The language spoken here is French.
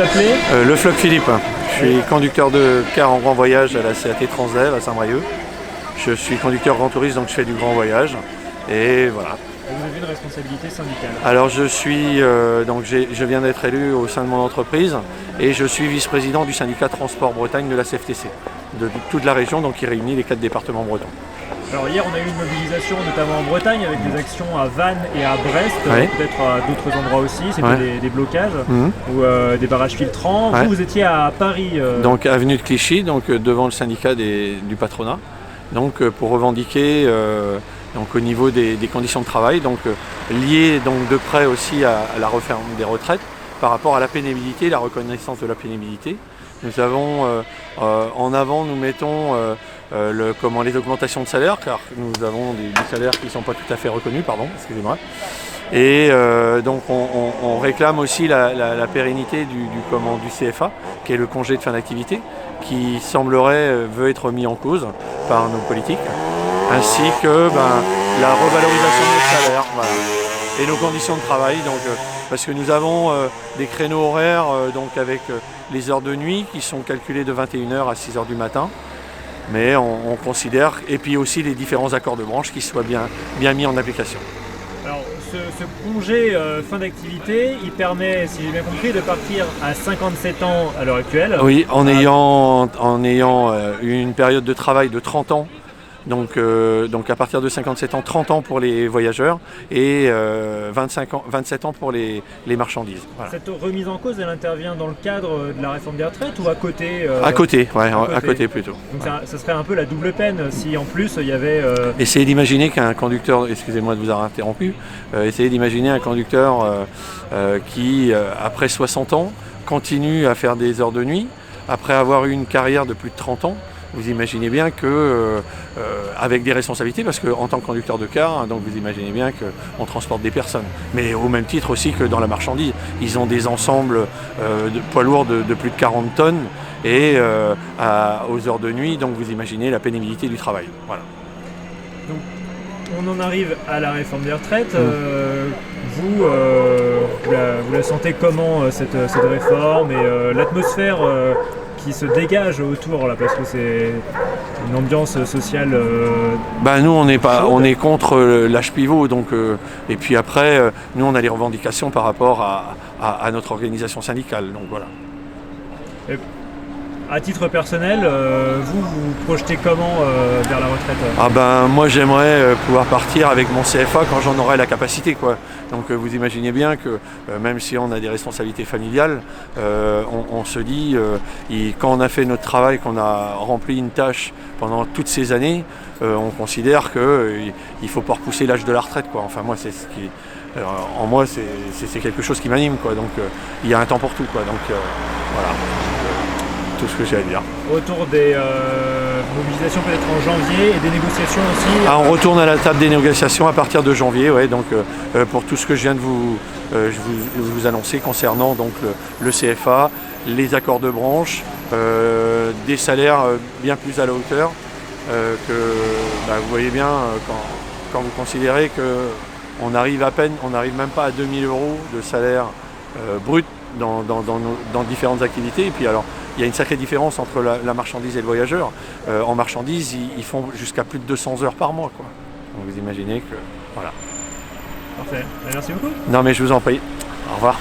Le Floc Philippe. Je suis conducteur de car en grand voyage à la CAT Transdev à Saint-Brieuc. Je suis conducteur grand touriste, donc je fais du grand voyage. Et voilà. Vous avez une responsabilité syndicale? Alors je viens d'être élu au sein de mon entreprise et je suis vice-président du syndicat Transport Bretagne de la CFTC, de toute la région, donc qui réunit les 4 départements bretons. Alors hier on a eu une mobilisation notamment en Bretagne avec des actions à Vannes et à Brest, peut-être à d'autres endroits aussi, c'était des blocages ou des barrages filtrants. Vous étiez à Paris. Donc avenue de Clichy, donc devant le syndicat du patronat, donc pour revendiquer donc au niveau des conditions de travail, donc liées donc de près aussi à la réforme des retraites par rapport à la pénibilité, la reconnaissance de la pénibilité. Nous avons en avant, nous mettons les augmentations de salaire, car nous avons des salaires qui ne sont pas tout à fait reconnus, excusez-moi. Et donc on réclame aussi la pérennité du CFA, qui est le congé de fin d'activité, qui semblerait veut être mis en cause par nos politiques, ainsi que la revalorisation de nos salaires et nos conditions de travail. Parce que nous avons des créneaux horaires avec les heures de nuit qui sont calculées de 21h à 6h du matin. Mais on considère, et puis aussi les différents accords de branche qui soient bien mis en application. Alors ce congé fin d'activité, il permet, si j'ai bien compris, de partir à 57 ans à l'heure actuelle. Oui, en ayant une période de travail de 30 ans. Donc à partir de 57 ans, 30 ans pour les voyageurs et 27 ans pour les marchandises. Voilà. Cette remise en cause, elle intervient dans le cadre de la réforme des retraites ou à côté à côté plutôt. Donc ça serait un peu la double peine si en plus il y avait... Essayez d'imaginer qu'un conducteur, excusez-moi de vous avoir interrompu, essayez d'imaginer un conducteur qui, après 60 ans, continue à faire des heures de nuit, après avoir eu une carrière de plus de 30 ans. Vous imaginez bien que, avec des responsabilités, parce qu'en tant que conducteur de car, donc vous imaginez bien qu'on transporte des personnes. Mais au même titre aussi que dans la marchandise, ils ont des ensembles de poids lourds de plus de 40 tonnes et aux heures de nuit, donc vous imaginez la pénibilité du travail. Voilà. Donc, on en arrive à la réforme des retraites. Vous la sentez comment cette réforme et l'atmosphère qui se dégage autour là, parce que c'est une ambiance sociale. Nous on est contre l'âge pivot, donc et puis après nous on a les revendications par rapport à notre organisation syndicale, donc voilà. Et à titre personnel, vous projetez comment vers la retraite? Moi j'aimerais pouvoir partir avec mon CFA quand j'en aurai la capacité, quoi. Donc vous imaginez bien que même si on a des responsabilités familiales, on se dit quand on a fait notre travail, qu'on a rempli une tâche pendant toutes ces années, on considère qu'il ne faut pas repousser l'âge de la retraite, quoi. Enfin moi c'est ce qui en moi c'est quelque chose qui m'anime, quoi. Donc il y a un temps pour tout, quoi. Donc voilà. Tout ce que j'ai à dire. Autour des mobilisations peut-être en janvier et des négociations aussi. On retourne à la table des négociations à partir de janvier, donc pour tout ce que je viens de vous annoncer concernant donc le CFA, les accords de branche, des salaires bien plus à la hauteur que vous voyez bien quand vous considérez qu'on n'arrive même pas à 2000 € de salaire brut dans différentes activités. Et puis alors il y a une sacrée différence entre la marchandise et le voyageur. En marchandise, ils font jusqu'à plus de 200 heures par mois, quoi. Donc vous imaginez que... Voilà. Parfait. Merci beaucoup. Non mais je vous en prie. Au revoir.